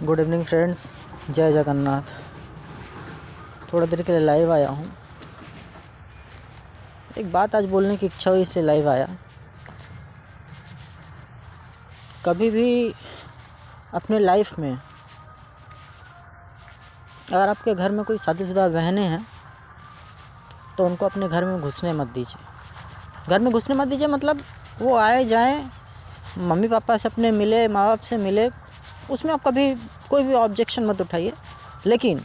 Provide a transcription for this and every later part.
Good evening friends, जय जगन्नाथ। थोड़ा देर के लिए लाइव आया हूँ। एक बात आज बोलने की इच्छा हुई इसलिए लाइव आया। कभी भी अपने लाइफ में अगर आपके घर में कोई शादीशुदा बहनें हैं तो उनको अपने घर में घुसने मत दीजिए। घर में घुसने मत दीजिए मतलब वो आए जाएं, मम्मी पापा से अपने मिले, माँ बाप से मिले, उसमें आप कभी कोई भी ऑब्जेक्शन मत उठाइए। लेकिन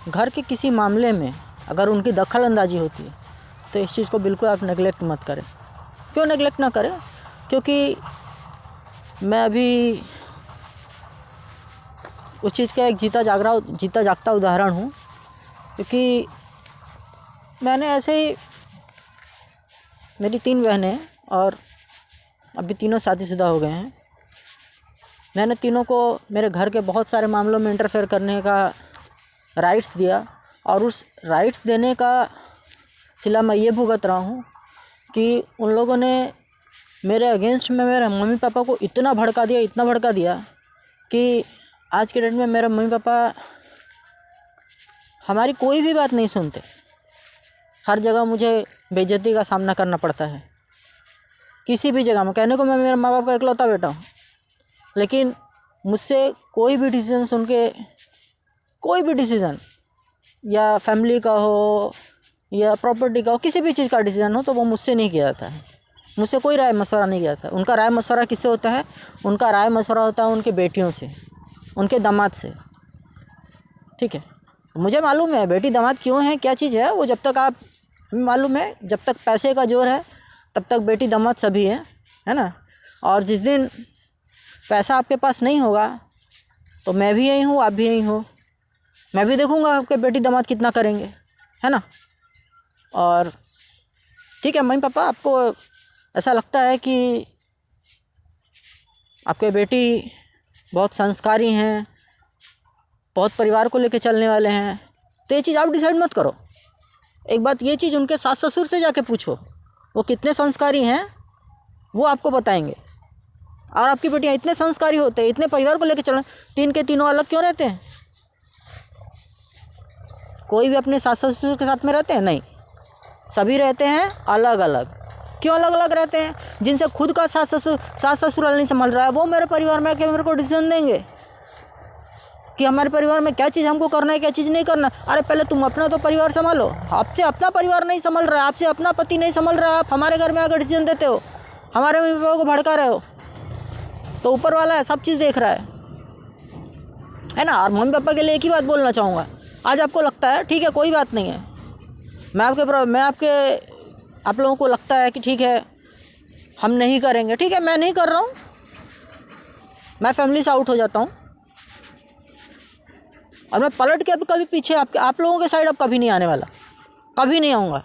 घर के किसी मामले में अगर उनकी दखल अंदाजी होती है तो इस चीज़ को बिल्कुल आप नेगलेक्ट मत करें। क्यों नेगलेक्ट ना करें? क्योंकि मैं अभी उस चीज़ का एक जीता जागता उदाहरण हूँ। क्योंकि मैंने ऐसे ही, मेरी 3 बहनें हैं और अभी तीनों शादीशुदा हो गए हैं। मैंने तीनों को मेरे घर के बहुत सारे मामलों में इंटरफेयर करने का राइट्स दिया और उस राइट्स देने का सिला मैं ये भुगत रहा हूँ कि उन लोगों ने मेरे अगेंस्ट में मेरे मम्मी पापा को इतना भड़का दिया कि आज के डेट में मेरे मम्मी पापा हमारी कोई भी बात नहीं सुनते। हर जगह मुझे बेइज्जती का सामना करना पड़ता है, किसी भी जगह में। कहने को मैं मेरे माँ बाप का इकलौता बेटा हूँ, लेकिन मुझसे कोई भी डिसीज़न सुन के, कोई भी डिसीज़न या फैमिली का हो या प्रॉपर्टी का हो, किसी भी चीज़ का डिसीज़न हो तो वो मुझसे नहीं किया जाता है। मुझसे कोई राय मशवरा नहीं किया जाता। उनका राय मशवरा किससे होता है? उनका राय मशवरा होता है उनकी बेटियों से, उनके दामाद से। ठीक है, मुझे मालूम है बेटी दामाद क्यों है, क्या चीज़ है वो। जब तक आप मालूम है, जब तक पैसे का जोर है तब तक बेटी दामाद सभी है ना। और जिस दिन पैसा आपके पास नहीं होगा तो मैं भी यही हूँ, आप भी यही हो। मैं भी देखूँगा आपके बेटी दामाद कितना करेंगे, है ना। और ठीक है, मम्मी पापा आपको ऐसा लगता है कि आपके बेटी बहुत संस्कारी हैं, बहुत परिवार को लेकर चलने वाले हैं, तो ये चीज़ आप डिसाइड मत करो। एक बात ये चीज़ उनके सास ससुर से जाके पूछो, वो कितने संस्कारी हैं वो आपको बताएंगे। और आपकी बेटियाँ इतने संस्कारी होते हैं, इतने परिवार को लेकर चल, 3 के तीनों अलग क्यों रहते हैं? कोई भी अपने सास ससुर के साथ में रहते हैं? नहीं, सभी रहते हैं अलग अलग। क्यों अलग अलग रहते हैं? जिनसे खुद का सास ससुराल नहीं संभल रहा है वो मेरे परिवार में आके मेरे को डिसीजन देंगे कि हमारे परिवार में क्या चीज़ हमको करना है, क्या चीज़ नहीं करना। अरे पहले तुम अपना तो परिवार संभालो। आपसे अपना परिवार नहीं संभल रहा है, आपसे अपना पति नहीं संभल रहा है, आप हमारे घर में आकर डिसीजन देते हो, हमारे मम्मी पापा को भड़का रहे हो। तो ऊपर वाला है, सब चीज़ देख रहा है ना। और मम्मी पापा के लिए एक ही बात बोलना चाहूँगा, आज आपको लगता है ठीक है कोई बात नहीं है, आप लोगों को लगता है कि ठीक है हम नहीं करेंगे, ठीक है मैं नहीं कर रहा हूँ, मैं फैमिली से आउट हो जाता हूँ और मैं पलट के अब कभी पीछे आप लोगों के साइड अब कभी नहीं आने वाला, कभी नहीं आऊँगा।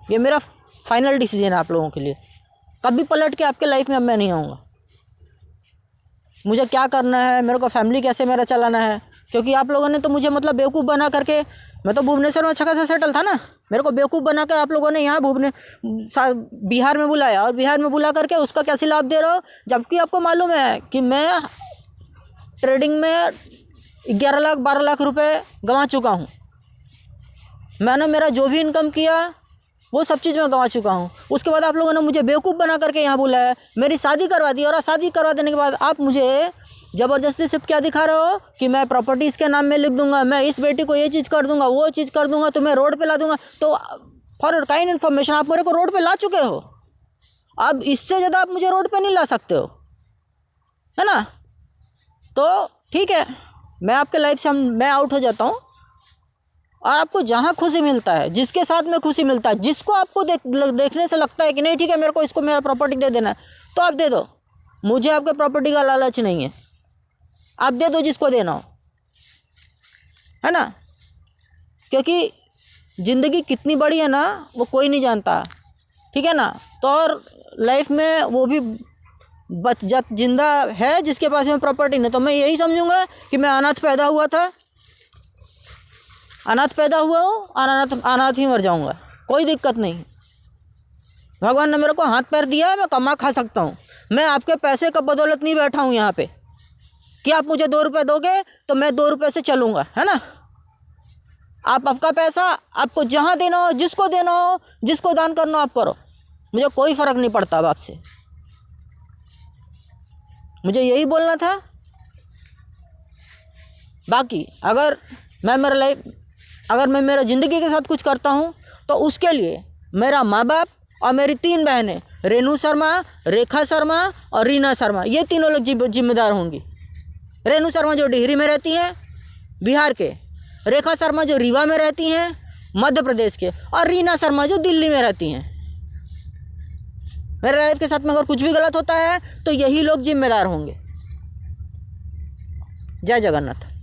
ये मेरा फाइनल डिसीजन है आप लोगों के लिए। कभी पलट के आपके लाइफ में अब मैं नहीं आऊँगा। मुझे क्या करना है, मेरे को फैमिली कैसे मेरा चलाना है, क्योंकि आप लोगों ने तो मुझे मतलब बेवकूफ़ बना करके, मैं तो भुवनेश्वर में अच्छा खासा सेटल था ना, मेरे को बेवकूफ़ बना कर आप लोगों ने यहाँ बिहार में बुलाया और बिहार में बुला करके उसका कैसे लाभ दे रहे हो, जबकि आपको मालूम है कि मैं ट्रेडिंग में 11 लाख 12 लाख रुपए गंवा चुका हूँ। मैंने मेरा जो भी इनकम किया वो सब चीज़ मैं गंवा चुका हूँ। उसके बाद आप लोगों ने मुझे बेवकूफ़ बना करके यहाँ बुलाया, मेरी शादी करवा दी, और शादी करवा देने के बाद आप मुझे ज़बरदस्ती सिर्फ क्या दिखा रहे हो कि मैं प्रॉपर्टी इसके नाम में लिख दूंगा, मैं इस बेटी को ये चीज़ कर दूंगा, वो चीज़ कर दूंगा, तुम्हें रोड पे ला दूंगा। तो फॉर काइंड इन्फॉर्मेशन आप मेरे को रोड पे ला चुके हो, अब इससे ज़्यादा आप मुझे रोड पे नहीं ला सकते हो, है ना। तो ठीक है, मैं आपके लाइफ से मैं आउट हो जाता हूँ और आपको जहाँ खुशी मिलता है, जिसके साथ में खुशी मिलता है, जिसको आपको देखने से लगता है कि नहीं ठीक है मेरे को इसको मेरा प्रॉपर्टी दे देना है, तो आप दे दो। मुझे आपके प्रॉपर्टी का लालच नहीं है, आप दे दो जिसको देना हो, है ना। क्योंकि ज़िंदगी कितनी बड़ी है ना वो कोई नहीं जानता, ठीक है ना। तो और लाइफ में वो भी जिंदा है जिसके पास में प्रॉपर्टी नहीं। तो मैं यही समझूंगा कि मैं अनाथ पैदा हुआ हूँ और अनाथ ही मर जाऊंगा, कोई दिक्कत नहीं। भगवान ने मेरे को हाथ पैर दिया है, मैं कमा खा सकता हूँ। मैं आपके पैसे का बदौलत नहीं बैठा हूँ यहाँ पे, कि आप मुझे 2 रुपये दोगे तो मैं 2 रुपये से चलूँगा, है ना। आप आपका पैसा आपको जहाँ देना हो, जिसको देना हो, जिसको दान करना हो आप करो, मुझे कोई फ़र्क नहीं पड़ता अब आपसे। मुझे यही बोलना था। बाकी अगर मैं मेरा ज़िंदगी के साथ कुछ करता हूँ तो उसके लिए मेरा माँ बाप और मेरी 3 बहनें, रेणु शर्मा, रेखा शर्मा और रीना शर्मा, ये तीनों लोग जिम्मेदार होंगी। रेणु शर्मा जो डिहरी में रहती हैं बिहार के, रेखा शर्मा जो रीवा में रहती हैं मध्य प्रदेश के, और रीना शर्मा जो दिल्ली में रहती हैं। मेरे लाइफ के साथ में अगर कुछ भी गलत होता है तो यही लोग जिम्मेदार होंगे। जय जगन्नाथ।